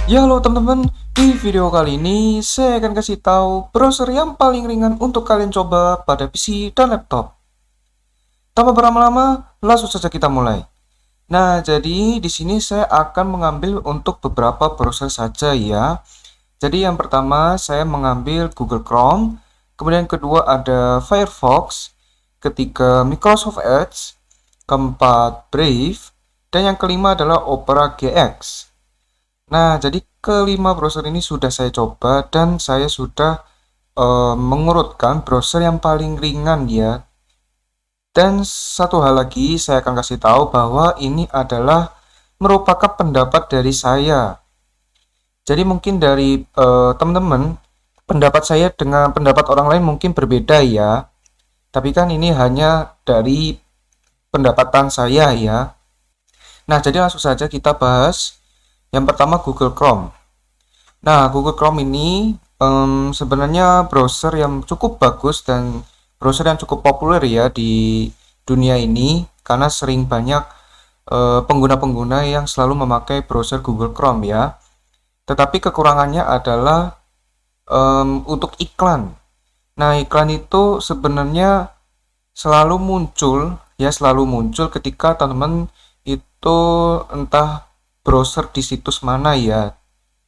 Ya halo teman-teman, di video kali ini saya akan kasih tahu browser yang paling ringan untuk kalian coba pada PC dan laptop. Tanpa berlama-lama, langsung saja kita mulai. Nah, jadi di sini saya akan mengambil untuk beberapa browser saja ya. Jadi yang pertama saya mengambil Google Chrome, kemudian kedua ada Firefox, ketiga Microsoft Edge, keempat Brave, dan yang kelima adalah Opera GX. Nah, jadi kelima browser ini sudah saya coba dan saya sudah mengurutkan browser yang paling ringan ya. Dan satu hal lagi saya akan kasih tahu bahwa ini adalah merupakan pendapat dari saya. Jadi mungkin dari teman-teman, pendapat saya dengan pendapat orang lain mungkin berbeda ya. Tapi kan ini hanya dari pendapatan saya ya. Nah, jadi langsung saja kita bahas. Yang pertama Google Chrome. Nah, Google Chrome ini sebenarnya browser yang cukup bagus dan browser yang cukup populer ya di dunia ini karena sering banyak pengguna-pengguna yang selalu memakai browser Google Chrome ya. Tetapi kekurangannya adalah untuk iklan. Nah, iklan itu sebenarnya selalu muncul ketika teman-teman itu entah browser di situs mana ya.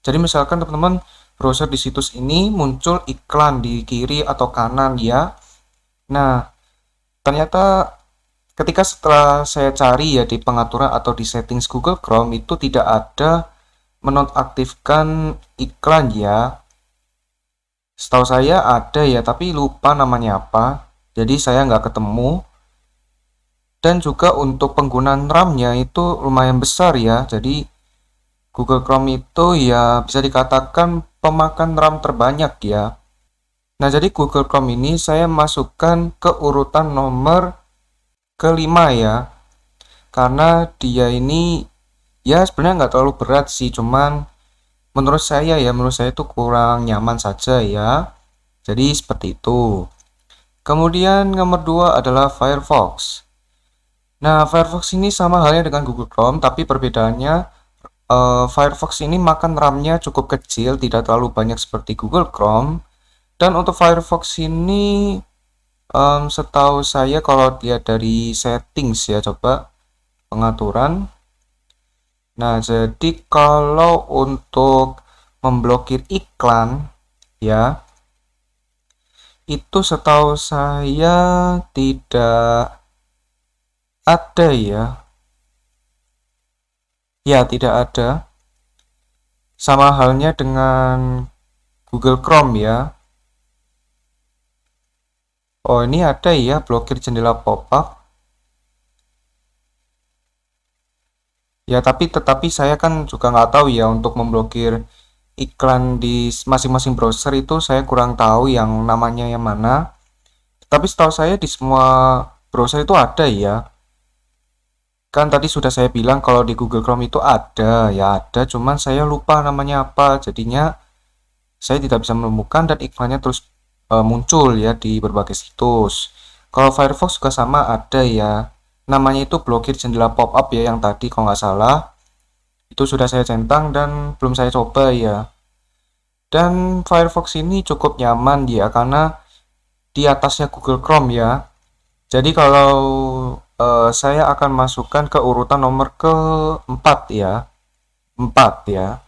Jadi misalkan teman-teman browser di situs ini muncul iklan di kiri atau kanan ya. Nah, ternyata ketika setelah saya cari ya di pengaturan atau di settings Google Chrome itu tidak ada menonaktifkan iklan ya. Setahu saya ada ya, tapi lupa namanya apa. Jadi saya nggak ketemu. Dan juga untuk penggunaan RAM-nya itu lumayan besar ya. Jadi Google Chrome itu ya bisa dikatakan pemakan RAM terbanyak ya. Nah, jadi Google Chrome ini saya masukkan ke urutan nomor kelima ya. Karena dia ini ya sebenarnya nggak terlalu berat sih, cuman menurut saya itu kurang nyaman saja ya. Jadi seperti itu. Kemudian nomor dua adalah Firefox. Nah, Firefox ini sama halnya dengan Google Chrome, tapi perbedaannya Firefox ini makan RAM-nya cukup kecil, tidak terlalu banyak seperti Google Chrome. Dan untuk Firefox ini, setahu saya kalau lihat dari settings ya, coba pengaturan. Nah, jadi kalau untuk memblokir iklan, ya, itu setahu saya tidak ada ya. Ya, tidak ada. Sama halnya dengan Google Chrome ya. Oh, ini ada ya blokir jendela pop-up. Ya, tetapi saya kan juga nggak tahu ya untuk memblokir iklan di masing-masing browser itu saya kurang tahu yang namanya yang mana. Tapi setahu saya di semua browser itu ada ya. Kan tadi sudah saya bilang kalau di Google Chrome itu ada, ya ada, cuman saya lupa namanya apa. Jadinya saya tidak bisa menemukan dan iklannya terus muncul ya di berbagai situs. Kalau Firefox juga sama ada ya. Namanya itu blokir jendela pop-up ya yang tadi kalau nggak salah. Itu sudah saya centang dan belum saya coba ya. Dan Firefox ini cukup nyaman ya karena di atasnya Google Chrome ya. Jadi kalau saya akan masukkan ke urutan nomor keempat ya. 4 ya.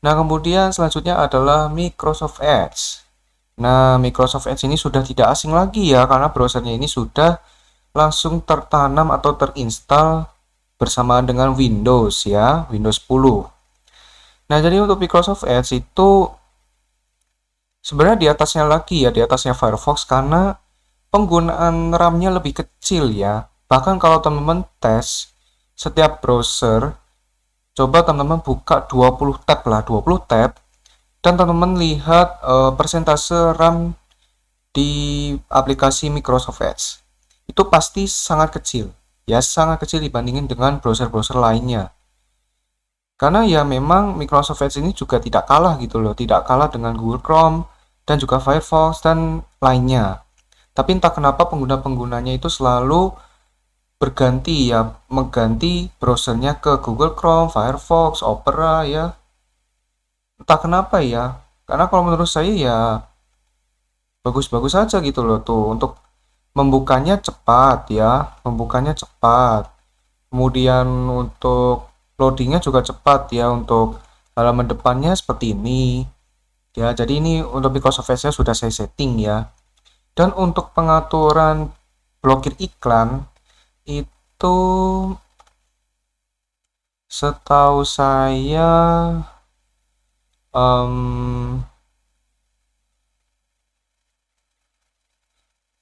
Nah, kemudian selanjutnya adalah Microsoft Edge. Nah, Microsoft Edge ini sudah tidak asing lagi ya karena browsernya ini sudah langsung tertanam atau terinstall bersamaan dengan Windows ya, Windows 10. Nah, jadi untuk Microsoft Edge itu sebenarnya di atasnya lagi ya, di atasnya Firefox karena penggunaan RAM-nya lebih kecil ya. Bahkan kalau teman-teman tes setiap browser, coba teman-teman buka 20 tab lah, 20 tab dan teman-teman lihat persentase RAM di aplikasi Microsoft Edge. Itu pasti sangat kecil. Ya, sangat kecil dibandingin dengan browser-browser lainnya. Karena ya memang Microsoft Edge ini juga tidak kalah gitu loh, tidak kalah dengan Google Chrome dan juga Firefox dan lainnya. Tapi entah kenapa pengguna-penggunanya itu selalu berganti ya, mengganti browsernya ke Google Chrome, Firefox, Opera ya. Entah kenapa ya, karena kalau menurut saya ya bagus-bagus saja gitu loh tuh, untuk membukanya cepat ya, membukanya cepat. Kemudian untuk loadingnya juga cepat ya, untuk halaman depannya seperti ini. Ya, jadi ini untuk Microsoft Edge sudah saya setting ya. Dan untuk pengaturan blokir iklan itu setahu saya em,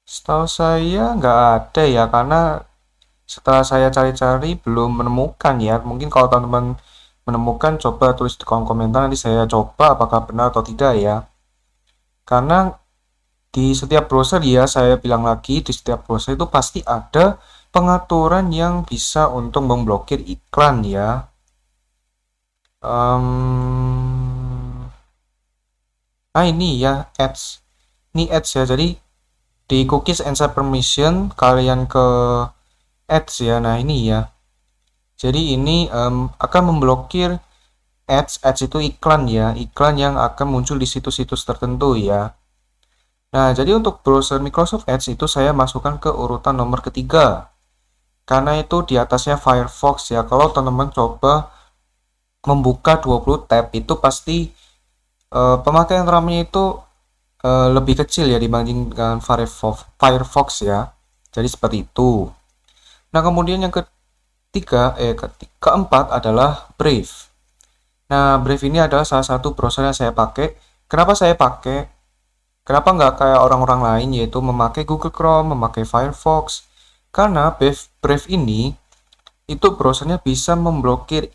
setahu saya nggak ada ya, karena setelah saya cari-cari belum menemukan ya. Mungkin kalau teman-teman menemukan coba tulis di kolom komentar, nanti saya coba apakah benar atau tidak ya. Karena di setiap browser ya, saya bilang lagi, di setiap browser itu pasti ada pengaturan yang bisa untuk memblokir iklan ya. Ini ya ads, ini ads ya. Jadi di cookies and set permission kalian ke ads ya. Nah ini ya. Jadi ini akan memblokir ads itu iklan ya, iklan yang akan muncul di situs-situs tertentu ya. Nah, jadi untuk browser Microsoft Edge itu saya masukkan ke urutan nomor ketiga. Karena itu di atasnya Firefox ya. Kalau teman-teman coba membuka 20 tab itu pasti pemakaian RAM-nya itu lebih kecil ya dibandingkan Firefox ya. Jadi seperti itu. Nah, kemudian yang keempat adalah Brave. Nah, Brave ini adalah salah satu browser yang saya pakai. Kenapa saya pakai? Kenapa nggak kayak orang-orang lain, yaitu memakai Google Chrome, memakai Firefox? Karena Brave ini itu browsernya bisa memblokir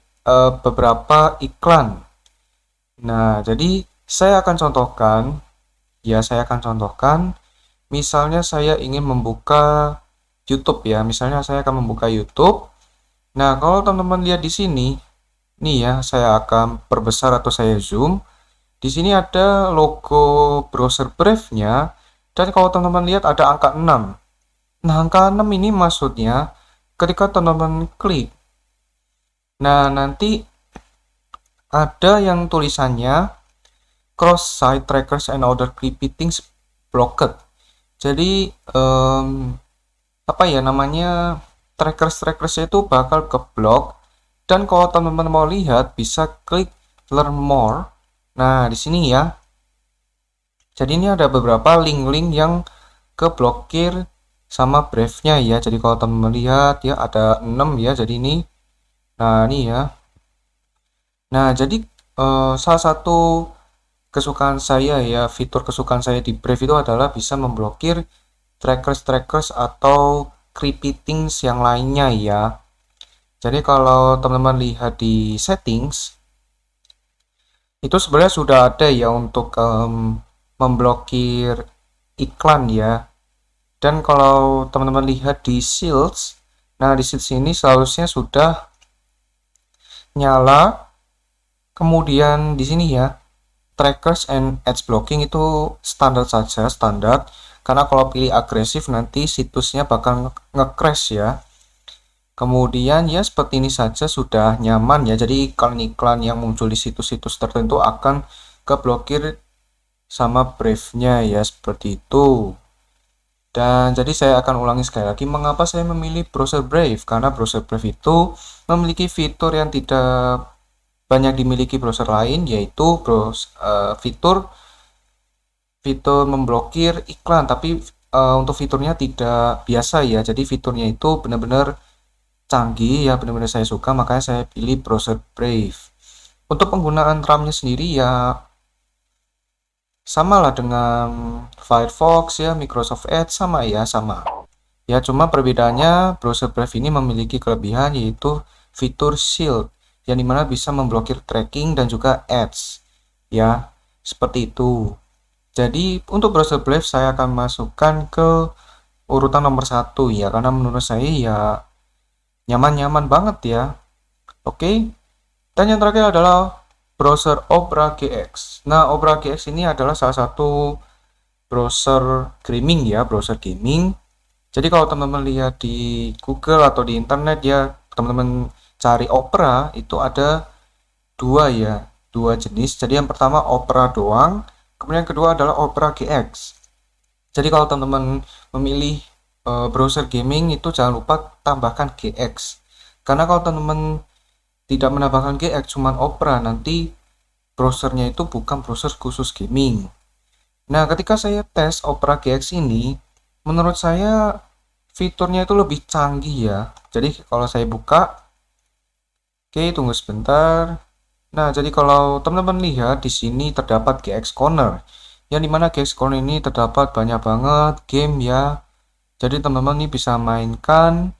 beberapa iklan. Nah, jadi saya akan contohkan, misalnya saya ingin membuka YouTube ya, misalnya saya akan membuka YouTube. Nah, kalau teman-teman lihat di sini, nih ya, saya akan perbesar atau saya zoom. Di sini ada logo browser Brave-nya, dan kalau teman-teman lihat ada angka 6. Nah, angka 6 ini maksudnya ketika teman-teman klik. Nah, nanti ada yang tulisannya cross site trackers and other creepy things blocked. Jadi apa ya namanya, trackers itu bakal keblok. Dan kalau teman-teman mau lihat bisa klik learn more. Nah, di sini ya. Jadi ini ada beberapa link-link yang keblokir sama Brave-nya ya. Jadi kalau teman-teman lihat ya ada 6 ya. Jadi ini. Nah, ini ya. Nah, jadi salah satu kesukaan saya ya, fitur kesukaan saya di Brave itu adalah bisa memblokir trackers atau creepy things yang lainnya ya. Jadi kalau teman-teman lihat di settings, itu sebenarnya sudah ada ya untuk memblokir iklan ya. Dan kalau teman-teman lihat di shields, nah di shields ini seharusnya sudah nyala. Kemudian di sini ya, trackers and ads blocking itu standar saja, standar. Karena kalau pilih agresif nanti situsnya bakal nge-crash ya. Kemudian ya seperti ini saja sudah nyaman ya. Jadi iklan-iklan yang muncul di situs-situs tertentu akan keblokir sama Brave-nya ya, seperti itu. Dan jadi saya akan ulangi sekali lagi mengapa saya memilih browser Brave. Karena browser Brave itu memiliki fitur yang tidak banyak dimiliki browser lain, yaitu fitur memblokir iklan, tapi untuk fiturnya tidak biasa ya. Jadi fiturnya itu benar-benar canggih ya, benar-benar saya suka, makanya saya pilih browser Brave. Untuk penggunaan RAM-nya sendiri ya sama lah dengan Firefox ya, Microsoft Edge sama ya, sama. Ya cuma perbedaannya browser Brave ini memiliki kelebihan, yaitu fitur Shield yang dimana bisa memblokir tracking dan juga ads ya, seperti itu. Jadi untuk browser Brave saya akan masukkan ke urutan nomor 1 ya, karena menurut saya ya nyaman-nyaman banget ya. Oke. Dan yang terakhir adalah browser Opera GX. Nah, Opera GX ini adalah salah satu browser gaming ya, browser gaming. Jadi kalau teman-teman lihat di Google atau di internet ya, teman-teman cari Opera itu ada dua ya. dua jenis. Jadi yang pertama Opera doang, kemudian yang kedua adalah Opera GX. Jadi kalau teman-teman memilih browser gaming itu jangan lupa tambahkan GX. Karena kalau teman-teman tidak menambahkan GX cuman Opera, nanti browsernya itu bukan browser khusus gaming. Nah, ketika saya tes Opera GX ini, menurut saya fiturnya itu lebih canggih ya. Jadi kalau saya buka, oke, tunggu sebentar. Nah, jadi kalau teman-teman lihat di sini terdapat GX Corner, yang dimana GX Corner ini terdapat banyak banget game ya. Jadi teman-teman ini bisa mainkan.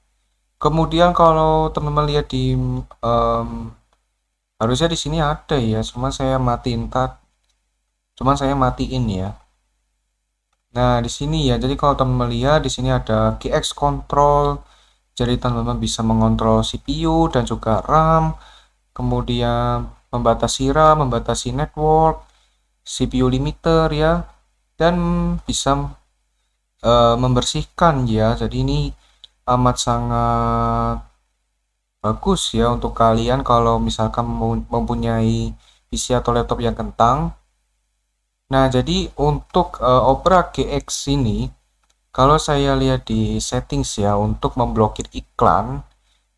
Kemudian kalau teman-teman lihat di harusnya di sini ada ya, cuma saya matiin ya. Nah, di sini ya, jadi kalau teman-teman lihat di sini ada GX Control. Jadi teman-teman bisa mengontrol CPU dan juga RAM, kemudian membatasi RAM, membatasi network, CPU limiter ya, dan bisa membersihkan ya. Jadi ini amat sangat bagus ya untuk kalian kalau misalkan mempunyai PC atau laptop yang kentang. Nah, jadi untuk Opera GX ini, kalau saya lihat di settings ya, untuk memblokir iklan,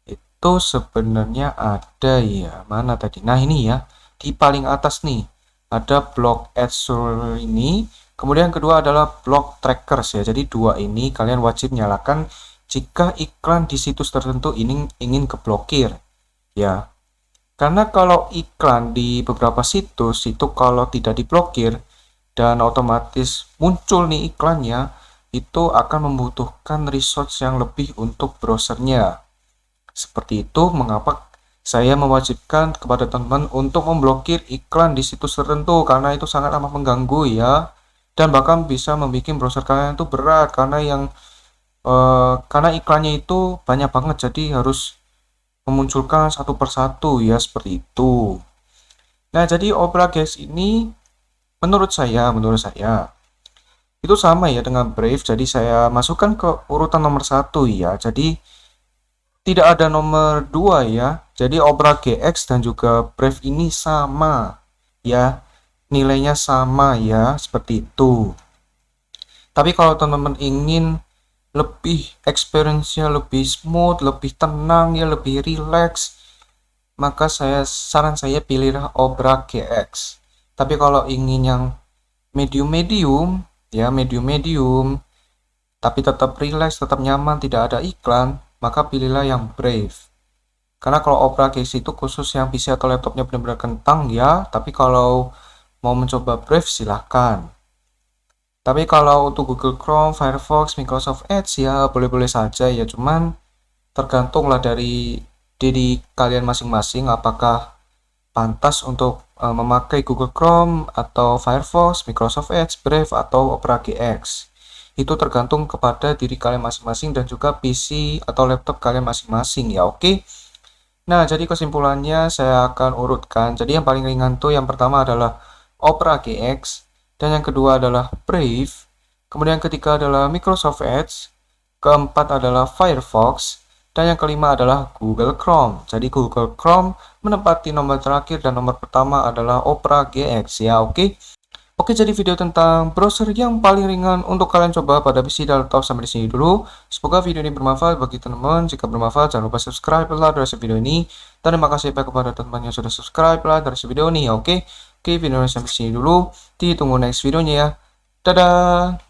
itu sebenarnya ada ya. Mana tadi? Nah, ini ya, di paling atas nih, ada block ads ini. Kemudian yang kedua adalah block trackers ya. Jadi dua ini kalian wajib nyalakan jika iklan di situs tertentu ini ingin keblokir ya. Karena kalau iklan di beberapa situs itu kalau tidak diblokir dan otomatis muncul nih iklannya, itu akan membutuhkan resource yang lebih untuk browsernya. Seperti itu mengapa saya mewajibkan kepada teman-teman untuk memblokir iklan di situs tertentu, karena itu sangat amat mengganggu ya, dan bahkan bisa membuat browser kalian itu berat karena iklannya itu banyak banget, jadi harus memunculkan satu persatu ya, seperti itu. Nah, jadi Opera GX ini menurut saya itu sama ya dengan Brave. Jadi saya masukkan ke urutan nomor 1 ya. Jadi tidak ada nomor 2 ya. Jadi Opera GX dan juga Brave ini sama ya. Nilainya sama ya, seperti itu. Tapi kalau teman-teman ingin lebih experience-nya lebih smooth, lebih tenang ya, lebih relax, maka saran saya pilihlah Opera GX. Tapi kalau ingin yang medium-medium ya, medium-medium tapi tetap relax, tetap nyaman, tidak ada iklan, maka pilihlah yang Brave. Karena kalau Opera GX itu khusus yang PC atau laptopnya benar-benar kentang ya, tapi kalau mau mencoba Brave silahkan. Tapi kalau untuk Google Chrome, Firefox, Microsoft Edge ya boleh-boleh saja ya, cuman tergantunglah dari diri kalian masing-masing apakah pantas untuk memakai Google Chrome atau Firefox, Microsoft Edge, Brave atau Opera GX. Itu tergantung kepada diri kalian masing-masing dan juga PC atau laptop kalian masing-masing ya, oke? Nah, jadi kesimpulannya saya akan urutkan. Jadi yang paling ringan tuh yang pertama adalah Opera GX, dan yang kedua adalah Brave, kemudian yang ketiga adalah Microsoft Edge, keempat adalah Firefox, dan yang kelima adalah Google Chrome. Jadi Google Chrome menempati nomor terakhir dan nomor pertama adalah Opera GX ya, oke? Oke, jadi video tentang browser yang paling ringan untuk kalian coba pada PC dan laptop sampai di sini dulu. Semoga video ini bermanfaat bagi teman-teman. Jika bermanfaat, jangan lupa subscribe, like, dari video ini. Dan terima kasih kepada teman-teman yang sudah subscribe, like, dari video ini ya, oke? Oke, video ini sampai sini dulu. Ditunggu next videonya ya. Dadah!